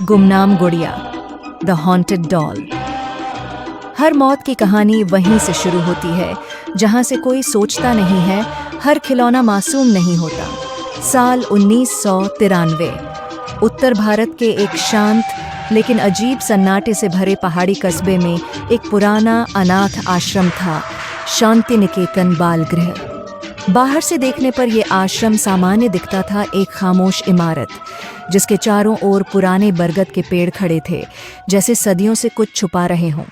गुमनाम गुड़िया, the haunted doll. हर मौत की कहानी वहीं से शुरू होती है जहां से कोई सोचता नहीं है, हर खिलौना मासूम नहीं होता। साल 1993, उत्तर भारत के एक शांत लेकिन अजीब सन्नाटे से भरे पहाड़ी कस्बे में एक पुराना अनाथ आश्रम था, शांति निकेतन बाल गृह। बाहर से देखने पर यह आश्रम सामान्य दिखता था, एक खामोश इमारत जिसके चारों ओर पुराने बरगद के पेड़ खड़े थे, जैसे सदियों से कुछ छुपा रहे हों।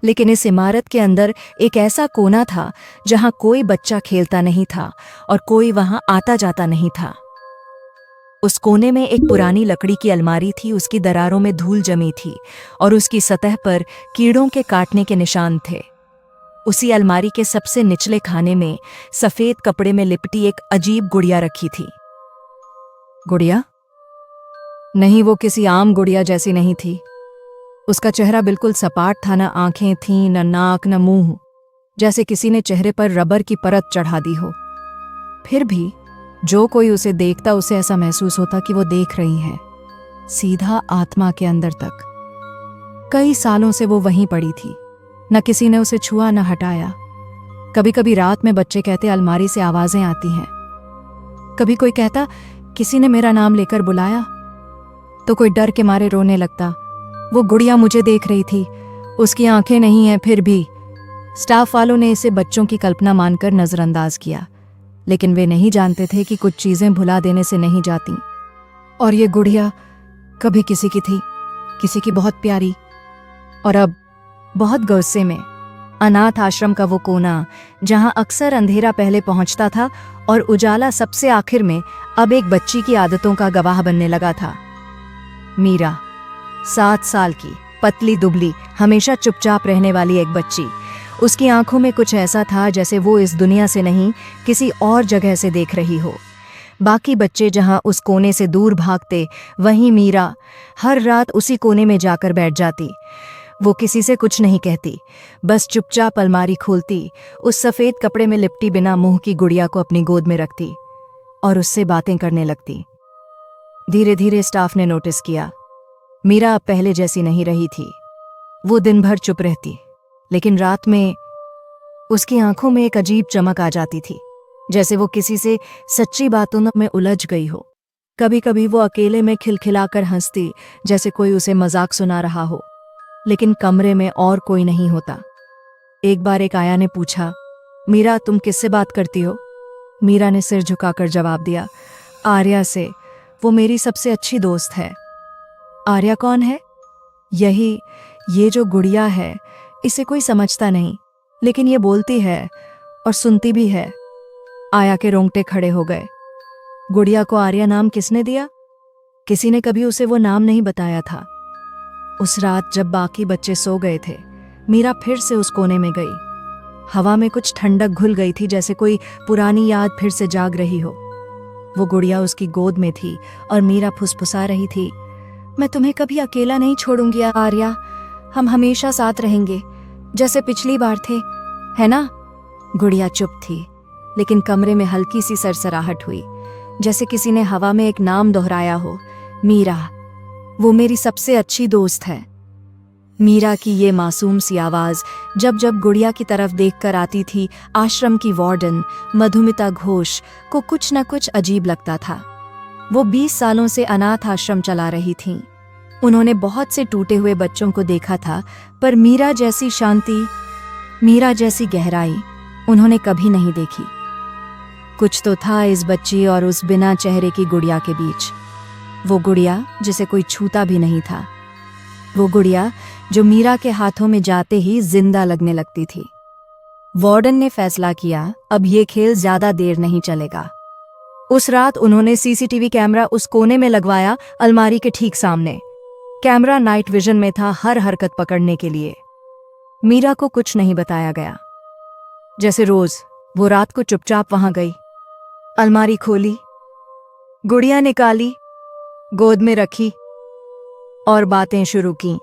लेकिन इस इमारत के अंदर एक ऐसा कोना था जहां कोई बच्चा खेलता नहीं था और कोई वहां आता जाता नहीं था। उस कोने में एक पुरानी लकड़ी की अलमारी थी, उसकी दरारों में धूल जमी थी और उसकी सतह पर कीड़ों के काटने के निशान थे। उसी अलमारी के सबसे निचले खाने में सफेद कपड़े में लिपटी एक अजीब गुड़िया रखी थी। गुड़िया? नहीं, वो किसी आम गुड़िया जैसी नहीं थी। उसका चेहरा बिल्कुल सपाट था, न आंखें थीं, न नाक, न मुंह, जैसे किसी ने चेहरे पर रबर की परत चढ़ा दी हो। फिर भी जो कोई उसे देखता उसे ऐसा महसूस होता कि वो देख रही है, सीधा आत्मा के अंदर तक। कई सालों से वो वहीं पड़ी थी, न किसी ने उसे छुआ न हटाया। कभी कभी रात में बच्चे कहते अलमारी से आवाजें आती हैं, कभी कोई कहता किसी ने मेरा नाम लेकर बुलाया, तो कोई डर के मारे रोने लगता। वो गुड़िया मुझे देख रही थी, उसकी आंखें नहीं हैं। फिर भी स्टाफ वालों ने इसे बच्चों की कल्पना मानकर नजरअंदाज किया, लेकिन वे नहीं जानते थे कि कुछ चीजें भुला देने से नहीं जाती। और ये गुड़िया कभी किसी की थी, किसी की बहुत प्यारी। और अब बहुत गुस्से में अनाथ आश्रम का वो कोना जहां अक्सर अंधेरा पहले पहुंचता था और उजाला सबसे आखिर में, अब एक बच्ची की आदतों का गवाह बनने लगा था। मीरा, 7 साल की, पतली दुबली, हमेशा चुपचाप रहने वाली एक बच्ची। उसकी आंखों में कुछ ऐसा था जैसे वो इस दुनिया से नहीं, किसी और जगह से देख रही हो। बाकी बच्चे जहां उस कोने से दूर भागते, वहीं मीरा हर रात उसी कोने में जाकर बैठ जाती। वो किसी से कुछ नहीं कहती, बस चुपचाप अलमारी खोलती, उस सफेद कपड़े में लिपटी बिना मुंह की गुड़िया को अपनी गोद में रखती और उससे बातें करने लगती। धीरे धीरे स्टाफ ने नोटिस किया, मीरा अब पहले जैसी नहीं रही थी। वो दिन भर चुप रहती, लेकिन रात में उसकी आंखों में एक अजीब चमक आ जाती थी, जैसे वो किसी से सच्ची बातों में उलझ गई हो। कभी कभी वो अकेले में खिलखिलाकर हंसती, जैसे कोई उसे मजाक सुना रहा हो, लेकिन कमरे में और कोई नहीं होता। एक बार एक आया ने पूछा, मीरा तुम किससे बात करती हो? मीरा ने सिर झुकाकर जवाब दिया, आर्या से, वो मेरी सबसे अच्छी दोस्त है। आर्या कौन है? यही, ये जो गुड़िया है, इसे कोई समझता नहीं, लेकिन ये बोलती है और सुनती भी है। आया के रोंगटे खड़े हो गए। गुड़िया को आर्या नाम किसने दिया? किसी ने कभी उसे वो नाम नहीं बताया था। उस रात जब बाकी बच्चे सो गए थे, मीरा फिर से उस कोने में गई। हवा में कुछ ठंडक घुल गई थी, जैसे कोई पुरानी याद फिर से जाग रही हो। वो गुड़िया उसकी गोद में थी और मीरा फुसफुसा रही थी, मैं तुम्हें कभी अकेला नहीं छोड़ूंगी आर्या, हम हमेशा साथ रहेंगे, जैसे पिछली बार थे, है ना? गुड़िया चुप थी, लेकिन कमरे में हल्की सी सरसराहट हुई, जैसे किसी ने हवा में एक नाम दोहराया हो, मीरा, वो मेरी सबसे अच्छी दोस्त है। मीरा की ये मासूम सी आवाज जब जब गुड़िया की तरफ देखकर आती थी, आश्रम की वार्डन मधुमिता घोष को कुछ न कुछ अजीब लगता था। वो 20 सालों से अनाथ आश्रम चला रही थीं। उन्होंने बहुत से टूटे हुए बच्चों को देखा था, पर मीरा जैसी शांति, मीरा जैसी गहराई उन्होंने कभी नहीं देखी। कुछ तो था इस बच्ची और उस बिना चेहरे की गुड़िया के बीच। वो गुड़िया जिसे कोई छूता भी नहीं था, वो गुड़िया जो मीरा के हाथों में जाते ही जिंदा लगने लगती थी। वार्डन ने फैसला किया, अब ये खेल ज्यादा देर नहीं चलेगा। उस रात उन्होंने सीसीटीवी कैमरा उस कोने में लगवाया, अलमारी के ठीक सामने। कैमरा नाइट विजन में था, हर हरकत पकड़ने के लिए। मीरा को कुछ नहीं बताया गया। जैसे रोज वो रात को चुपचाप वहां गई, अलमारी खोली, गुड़िया निकाली, गोद में रखी और बातें शुरू की।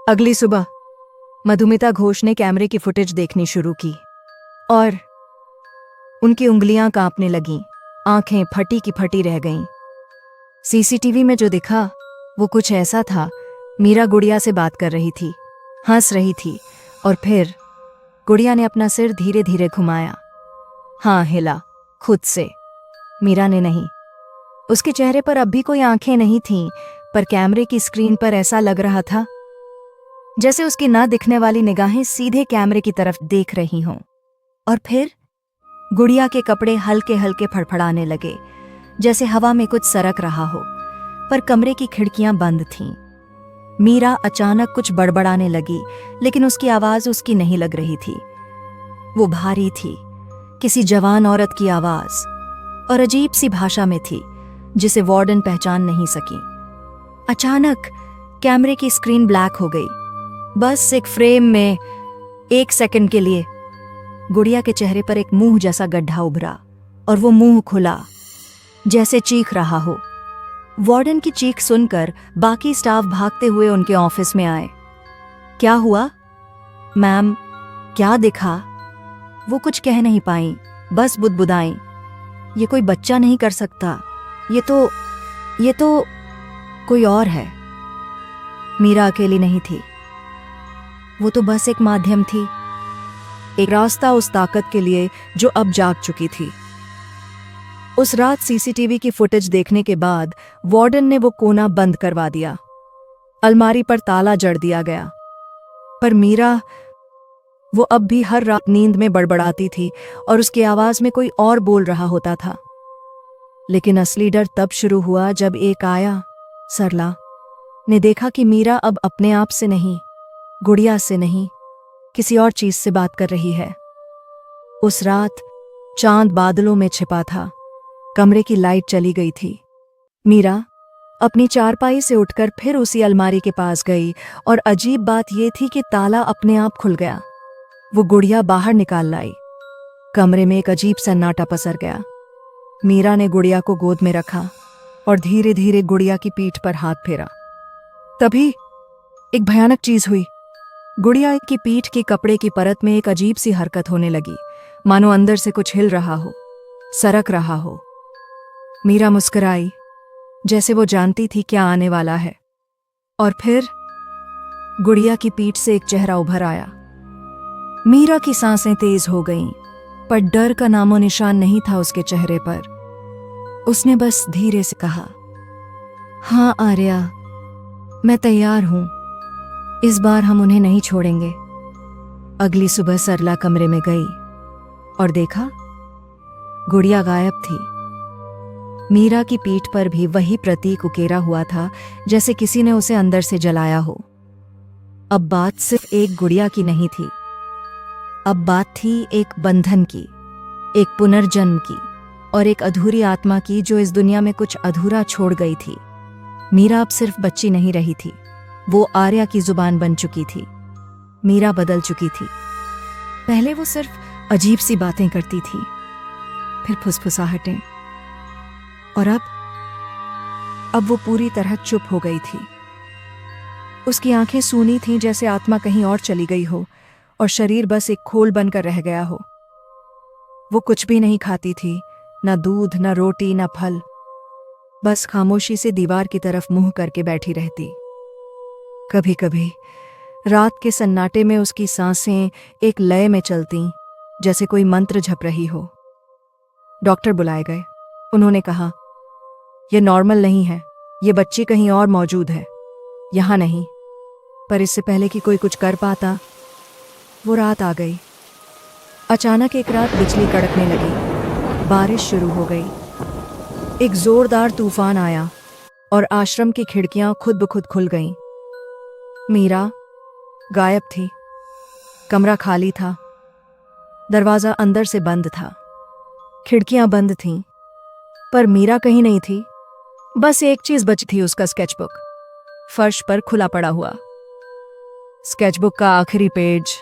अगली सुबह मधुमिता घोष ने कैमरे की फुटेज देखनी शुरू की और उनकी उंगलियां कांपने लगीं, आंखें फटी की फटी रह गईं। सीसीटीवी में जो दिखा वो कुछ ऐसा था, मीरा गुड़िया से बात कर रही थी, हंस रही थी, और फिर गुड़िया ने अपना सिर धीरे धीरे घुमाया। हाँ, हिला, खुद से। मीरा ने नहीं। उसके चेहरे पर अब भी कोई आंखें नहीं थीं, पर कैमरे की स्क्रीन पर ऐसा लग रहा था जैसे उसकी ना दिखने वाली निगाहें सीधे कैमरे की तरफ देख रही हों। और फिर गुड़िया के कपड़े हल्के हल्के फड़फड़ाने लगे, जैसे हवा में कुछ सरक रहा हो, पर कमरे की खिड़कियां बंद थीं। मीरा अचानक कुछ बड़बड़ाने लगी, लेकिन उसकी आवाज उसकी नहीं लग रही थी। वो भारी थी, किसी जवान औरत की आवाज, और अजीब सी भाषा में थी जिसे वार्डन पहचान नहीं सकी। अचानक कैमरे की स्क्रीन ब्लैक हो गई, बस एक फ्रेम में 1 सेकंड के लिए। गुड़िया के चेहरे पर एक मुंह जैसा गड्ढा उभरा, और वो मुंह खुला जैसे चीख रहा हो। वार्डन की चीख सुनकर बाकी स्टाफ भागते हुए उनके ऑफिस में आए। क्या हुआ मैम, क्या दिखा? वो कुछ कह नहीं पाई, बस बुदबुदाई, ये कोई बच्चा नहीं कर सकता, ये तो कोई और है। मीरा अकेली नहीं थी, वो तो बस एक माध्यम थी, एक रास्ता उस ताकत के लिए जो अब जाग चुकी थी। उस रात सीसीटीवी की फुटेज देखने के बाद वार्डन ने वो कोना बंद करवा दिया, अलमारी पर ताला जड़ दिया गया। पर मीरा, वो अब भी हर रात नींद में बड़बड़ाती थी, और उसकी आवाज में कोई और बोल रहा होता था। लेकिन असली डर तब शुरू हुआ जब एक आया, सरला, ने देखा कि मीरा अब अपने आप से नहीं, गुड़िया से नहीं, किसी और चीज से बात कर रही है। उस रात चांद बादलों में छिपा था, कमरे की लाइट चली गई थी। मीरा अपनी चारपाई से उठकर फिर उसी अलमारी के पास गई, और अजीब बात यह थी कि ताला अपने आप खुल गया। वो गुड़िया बाहर निकाल लाई। कमरे में एक अजीब सन्नाटा पसर गया। मीरा ने गुड़िया को गोद में रखा और धीरे धीरे गुड़िया की पीठ पर हाथ फेरा। तभी एक भयानक चीज हुई। गुड़िया की पीठ की कपड़े की परत में एक अजीब सी हरकत होने लगी, मानो अंदर से कुछ हिल रहा हो, सरक रहा हो। मीरा मुस्कुराई, जैसे वो जानती थी क्या आने वाला है। और फिर गुड़िया की पीठ से एक चेहरा उभर आया। मीरा की सांसें तेज हो गईं, पर डर का नामो निशान नहीं था उसके चेहरे पर। उसने बस धीरे से कहा, हाँ आर्या, मैं तैयार हूं, इस बार हम उन्हें नहीं छोड़ेंगे। अगली सुबह सरला कमरे में गई और देखा, गुड़िया गायब थी। मीरा की पीठ पर भी वही प्रतीक उकेरा हुआ था, जैसे किसी ने उसे अंदर से जलाया हो। अब बात सिर्फ एक गुड़िया की नहीं थी, अब बात थी एक बंधन की, एक पुनर्जन्म की, और एक अधूरी आत्मा की जो इस दुनिया में कुछ अधूरा छोड़ गई थी। मीरा अब सिर्फ बच्ची नहीं रही थी, वो आर्या की जुबान बन चुकी थी। मीरा बदल चुकी थी। पहले वो सिर्फ अजीब सी बातें करती थी, फिर फुसफुसाहटें, और अब वो पूरी तरह चुप हो गई थी। उसकी आंखें सूनी थीं, जैसे आत्मा कहीं और चली गई हो और शरीर बस एक खोल बनकर रह गया हो। वो कुछ भी नहीं खाती थी, ना दूध, ना रोटी, ना फल, बस खामोशी से दीवार की तरफ मुंह करके बैठी रहती। कभी कभी रात के सन्नाटे में उसकी सांसें एक लय में चलतीं, जैसे कोई मंत्र झप रही हो। डॉक्टर बुलाए गए। उन्होंने कहा, यह नॉर्मल नहीं है, ये बच्ची कहीं और मौजूद है, यहां नहीं। पर इससे पहले कि कोई कुछ कर पाता, वो रात आ गई। अचानक एक रात बिजली कड़कने लगी, बारिश शुरू हो गई, एक जोरदार तूफान आया और आश्रम की खिड़कियां खुद ब खुद खुल गईं। मीरा गायब थी, कमरा खाली था, दरवाजा अंदर से बंद था, खिड़कियां बंद थीं, पर मीरा कहीं नहीं थी। बस एक चीज बची थी, उसका स्केचबुक, फर्श पर खुला पड़ा हुआ। स्केचबुक का आखिरी पेज,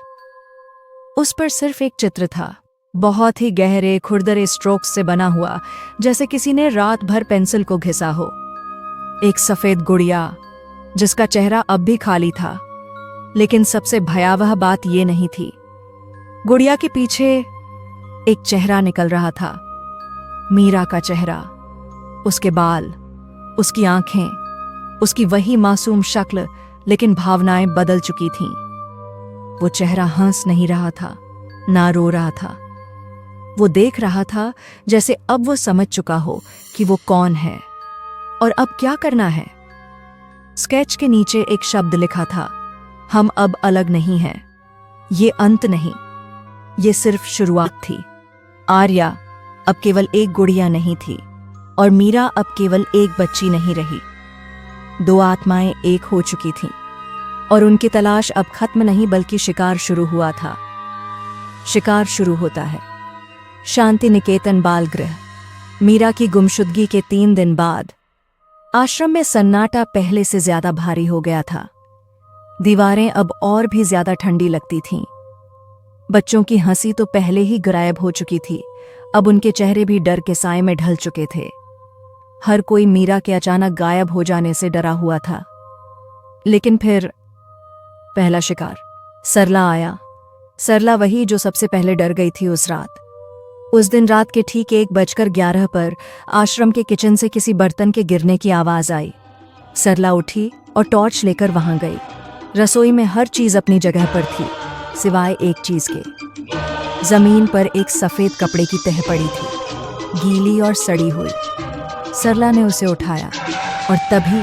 उस पर सिर्फ एक चित्र था, बहुत ही गहरे खुरदरे स्ट्रोक्स से बना हुआ, जैसे किसी ने रात भर पेंसिल को घिसा हो। एक सफेद गुड़िया जिसका चेहरा अब भी खाली था, लेकिन सबसे भयावह बात यह नहीं थी, गुड़िया के पीछे एक चेहरा निकल रहा था, मीरा का चेहरा, उसके बाल, उसकी आंखें, उसकी वही मासूम शक्ल, लेकिन भावनाएं बदल चुकी थीं। वो चेहरा हंस नहीं रहा था, ना रो रहा था। वो देख रहा था जैसे अब वो समझ चुका हो कि वो कौन है और अब क्या करना है। स्केच के नीचे एक शब्द लिखा था, हम अब अलग नहीं हैं। ये अंत नहीं, ये सिर्फ शुरुआत थी। आर्या अब केवल एक गुड़िया नहीं थी और मीरा अब केवल एक बच्ची नहीं रही। दो आत्माएं एक हो चुकी थीं और उनकी तलाश अब खत्म नहीं बल्कि शिकार शुरू हुआ था। शिकार शुरू होता है। शांति निकेतन बाल गृह। मीरा की गुमशुदगी के 3 दिन बाद आश्रम में सन्नाटा पहले से ज्यादा भारी हो गया था। दीवारें अब और भी ज्यादा ठंडी लगती थीं। बच्चों की हंसी तो पहले ही गायब हो चुकी थी, अब उनके चेहरे भी डर के साए में ढल चुके थे। हर कोई मीरा के अचानक गायब हो जाने से डरा हुआ था। लेकिन फिर पहला शिकार सरला आया। सरला वही जो सबसे पहले डर गई थी उस रात। उस दिन रात के ठीक 1:11 पर आश्रम के किचन से किसी बर्तन के गिरने की आवाज आई। सरला उठी और टॉर्च लेकर वहां गई। रसोई में हर चीज अपनी जगह पर थी, सिवाय एक चीज के। जमीन पर एक सफेद कपड़े की तह पड़ी थी, गीली और सड़ी हुई। सरला ने उसे उठाया और तभी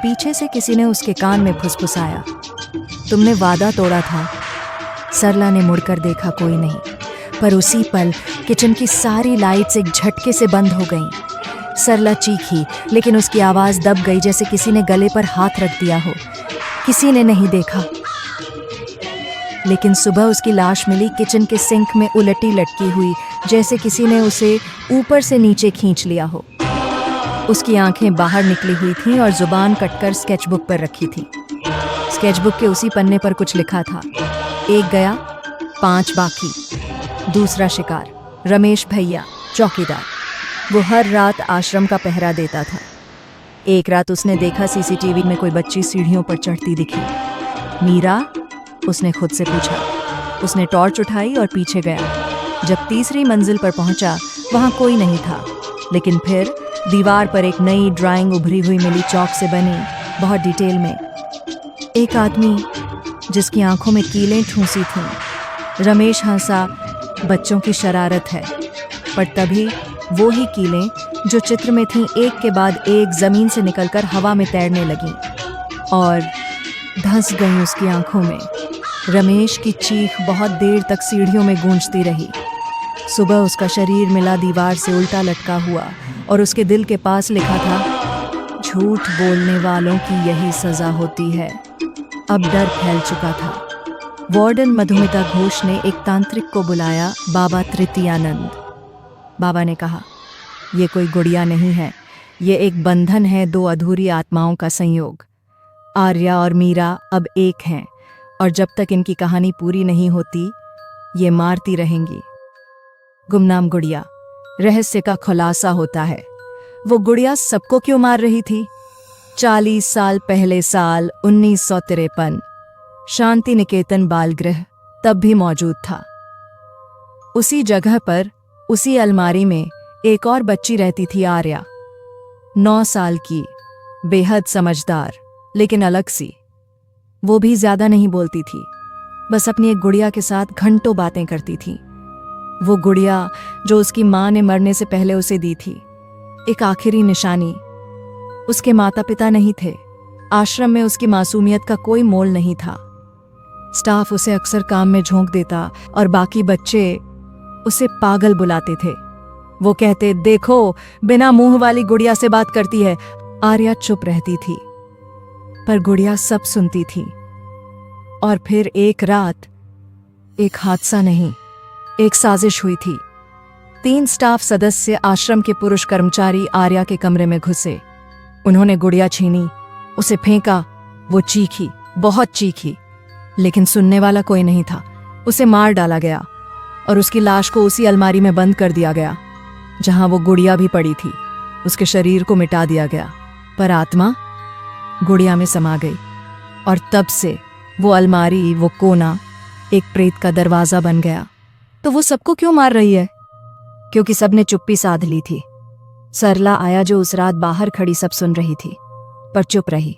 पीछे से किसी ने उसके कान में फुसफुसाया, तुमने वादा तोड़ा था। सरला ने मुड़कर देखा, कोई नहीं, पर उसी पल किचन की सारी लाइट्स एक झटके से बंद हो गईं। सरला चीखी, लेकिन उसकी आवाज दब गई, जैसे किसी ने गले पर हाथ रख दिया हो। किसी ने नहीं देखा, लेकिन सुबह उसकी लाश मिली किचन के सिंक में उलटी लटकी हुई, जैसे किसी ने उसे ऊपर से नीचे खींच लिया हो। उसकी आंखें बाहर निकली हुई थीं और जुबान कटकर स्केचबुक पर रखी थी। स्केचबुक के उसी पन्ने पर कुछ लिखा था, 1 गया, 5 बाकी। दूसरा शिकार रमेश भैया, चौकीदार। वो हर रात आश्रम का पहरा देता था। एक रात उसने देखा सीसीटीवी में कोई बच्ची सीढ़ियों पर चढ़ती दिखी। मीरा, उसने खुद से पूछा। उसने टॉर्च उठाई और पीछे गया। जब तीसरी मंजिल पर पहुंचा, वहां कोई नहीं था, लेकिन फिर दीवार पर एक नई ड्राइंग उभरी हुई मिली, चौक से बनी, बहुत डिटेल में। एक आदमी जिसकी आंखों में कीलें ठूंसी थीं। रमेश हंसा, बच्चों की शरारत है। पर तभी वो ही कीलें जो चित्र में थीं एक के बाद एक जमीन से निकलकर हवा में तैरने लगीं और धंस गईं उसकी आंखों में। रमेश की चीख बहुत देर तक सीढ़ियों में गूंजती रही। सुबह उसका शरीर मिला दीवार से उल्टा लटका हुआ और उसके दिल के पास लिखा था, झूठ बोलने वालों की यही सजा होती है। अब डर फैल चुका था। वार्डन मधुमिता घोष ने एक तांत्रिक को बुलाया, बाबा तृतीयानंद। बाबा ने कहा, ये कोई गुड़िया नहीं है, ये एक बंधन है, 2 अधूरी आत्माओं का संयोग। आर्या और मीरा अब एक हैं और जब तक इनकी कहानी पूरी नहीं होती, ये मारती रहेंगी। गुमनाम गुड़िया, रहस्य का खुलासा होता है। वो गुड़िया सबको क्यों मार रही थी? 40 साल पहले, साल 1953, शांति निकेतन बाल गृह तब भी मौजूद था। उसी जगह पर, उसी अलमारी में एक और बच्ची रहती थी, आर्या। 9 साल की, बेहद समझदार, लेकिन अलग सी। वो भी ज्यादा नहीं बोलती थी, बस अपनी एक गुड़िया के साथ घंटों बातें करती थी। वो गुड़िया जो उसकी माँ ने मरने से पहले उसे दी थी, एक आखिरी निशानी। उसके माता पिता नहीं थे। आश्रम में उसकी मासूमियत का कोई मोल नहीं था। स्टाफ उसे अक्सर काम में झोंक देता और बाकी बच्चे उसे पागल बुलाते थे। वो कहते, देखो, बिना मुंह वाली गुड़िया से बात करती है। आर्या चुप रहती थी, पर गुड़िया सब सुनती थी। और फिर एक रात, एक हादसा नहीं, एक साजिश हुई थी। 3 स्टाफ सदस्य, आश्रम के पुरुष कर्मचारी, आर्या के कमरे में घुसे। उन्होंने गुड़िया छीनी, उसे फेंका। वो चीखी, बहुत चीखी, लेकिन सुनने वाला कोई नहीं था। उसे मार डाला गया और उसकी लाश को उसी अलमारी में बंद कर दिया गया जहां वो गुड़िया भी पड़ी थी। उसके शरीर को मिटा दिया गया, पर आत्मा गुड़िया में समा गई और तब से वो अलमारी, वो कोना एक प्रेत का दरवाजा बन गया। तो वो सबको क्यों मार रही है? क्योंकि सबने चुप्पी साध ली थी। सरला आया जो उस रात बाहर खड़ी सब सुन रही थी। पर चुप रही।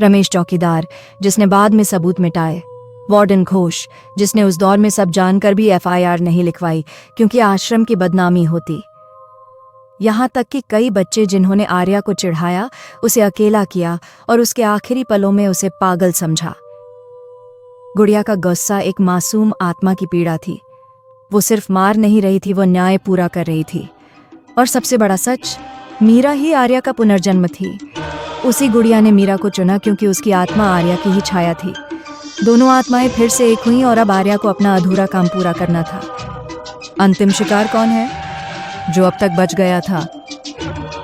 रमेश चौकीदार, जिसने बाद में सबूत मिटाए, वार्डन घोष, जिसने उस दौर में सब जानकर भी FIR नहीं लिखवाई क्योंकि आश्रम की बदनामी होती, यहाँ तक कि कई बच्चे जिन्होंने आर्या को चिढ़ाया, उसे अकेला किया और उसके आखिरी पलों में उसे पागल समझा। गुड़िया का गुस्सा एक मासूम आत्मा की पीड़ा थी। वो सिर्फ मार नहीं रही थी, वो न्याय पूरा कर रही थी। और सबसे बड़ा सच, मीरा ही आर्या का पुनर्जन्म थी। उसी गुड़िया ने मीरा को चुना क्योंकि उसकी आत्मा आर्या की ही छाया थी। दोनों आत्माएं फिर से एक हुईं और अब आर्या को अपना अधूरा काम पूरा करना था। अंतिम शिकार कौन है जो अब तक बच गया था?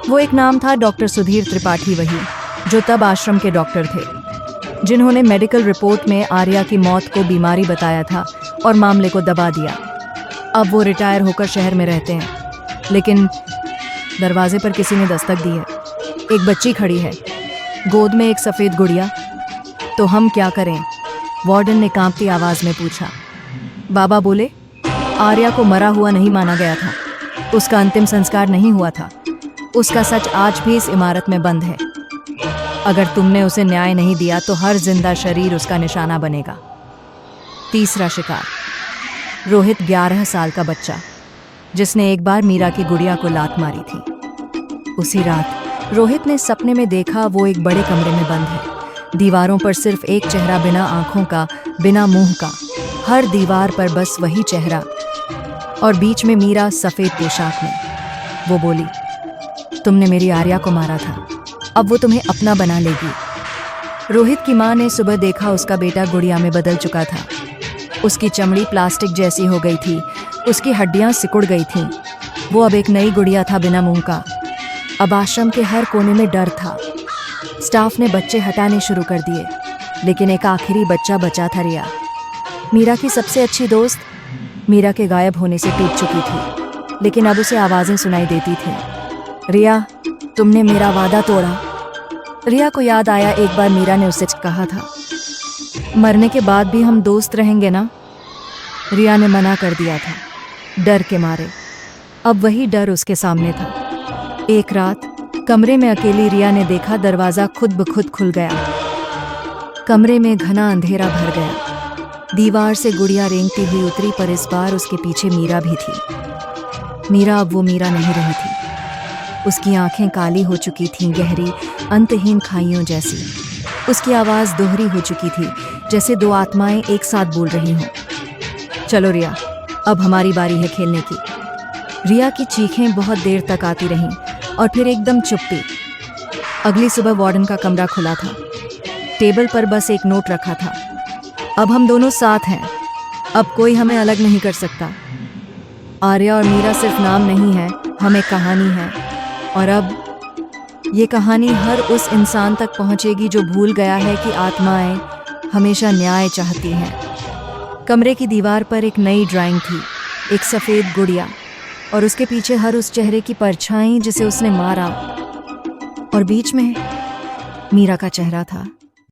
वो एक नाम था, डॉक्टर सुधीर त्रिपाठी, वही जो तब आश्रम के डॉक्टर थे, जिन्होंने मेडिकल रिपोर्ट में आर्या की मौत को बीमारी बताया था और मामले को दबा दिया। अब वो रिटायर होकर शहर में रहते हैं, लेकिन दरवाजे पर किसी ने दस्तक दी है। एक बच्ची खड़ी है, गोद में एक सफ़ेद गुड़िया। तो हम क्या करें? वार्डन ने कांपती आवाज़ में पूछा। बाबा बोले, आर्या को मरा हुआ नहीं माना गया था, उसका अंतिम संस्कार नहीं हुआ था। उसका सच आज भी इस इमारत में बंद है। अगर तुमने उसे न्याय नहीं दिया तो हर जिंदा शरीर उसका निशाना बनेगा। तीसरा शिकार, रोहित, 11 साल का बच्चा, जिसने एक बार मीरा की गुड़िया को लात मारी थी। उसी रात रोहित ने सपने में देखा वो एक बड़े कमरे में बंद है। दीवारों पर सिर्फ एक चेहरा, बिना आंखों का, बिना मुंह का। हर दीवार पर बस वही चेहरा और बीच में मीरा सफ़ेद पोशाक में। वो बोली, तुमने मेरी आर्या को मारा था, अब वो तुम्हें अपना बना लेगी। रोहित की माँ ने सुबह देखा उसका बेटा गुड़िया में बदल चुका था। उसकी चमड़ी प्लास्टिक जैसी हो गई थी, उसकी हड्डियाँ सिकुड़ गई थीं। वो अब एक नई गुड़िया था, बिना मुंह का। अब आश्रम के हर कोने में डर था। स्टाफ ने बच्चे हटाने शुरू कर दिए, लेकिन एक आखिरी बच्चा बचा था, रिया, मीरा की सबसे अच्छी दोस्त। मीरा के गायब होने से टूट चुकी थी, लेकिन अब उसे आवाज़ें सुनाई देती थीं। रिया, तुमने मेरा वादा तोड़ा। रिया को याद आया एक बार मीरा ने उससे कहा था, मरने के बाद भी हम दोस्त रहेंगे ना। रिया ने मना कर दिया था, डर के मारे। अब वही डर उसके सामने था। एक रात कमरे में अकेली रिया ने देखा दरवाज़ा खुद ब खुद खुल गया। कमरे में घना अंधेरा भर गया। दीवार से गुड़िया रेंगती हुई उतरी, पर इस बार उसके पीछे मीरा भी थी। मीरा अब वो मीरा नहीं रही थी। उसकी आंखें काली हो चुकी थीं, गहरी अंतहीन खाइयों जैसी। उसकी आवाज़ दोहरी हो चुकी थी, जैसे दो आत्माएं एक साथ बोल रही हों। चलो रिया, अब हमारी बारी है खेलने की। रिया की चीखें बहुत देर तक आती रहीं और फिर एकदम चुप्पी। अगली सुबह वार्डन का कमरा खुला था। टेबल पर बस एक नोट रखा था, अब हम दोनों साथ हैं, अब कोई हमें अलग नहीं कर सकता। आर्या और मीरा सिर्फ नाम नहीं है, हम एक कहानी है। और अब ये कहानी हर उस इंसान तक पहुंचेगी जो भूल गया है कि आत्माएं हमेशा न्याय चाहती हैं। कमरे की दीवार पर एक नई ड्राइंग थी, एक सफ़ेद गुड़िया, और उसके पीछे हर उस चेहरे की परछाई जिसे उसने मारा, और बीच में मीरा का चेहरा था।